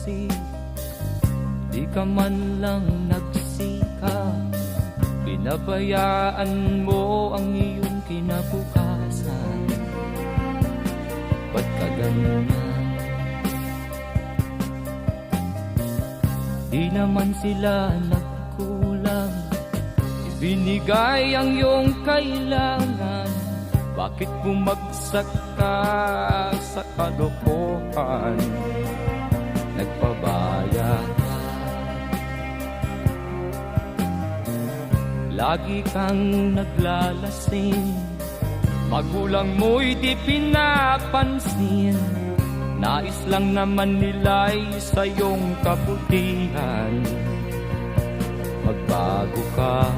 kasi di ka man lang nagsikap. Pinabayaan mo ang iyong kinabukasan. Ba't ka ganyan? Di naman sila nagkulang, ibinigay ang iyong kailangan. Bakit bumagsak ka sa kalokohan? Nagpabaya ka, lagi kang naglalasing. Magulang mo'y di pinapansin. Nais lang naman nila'y sa iyong kabutihan. Magbago ka,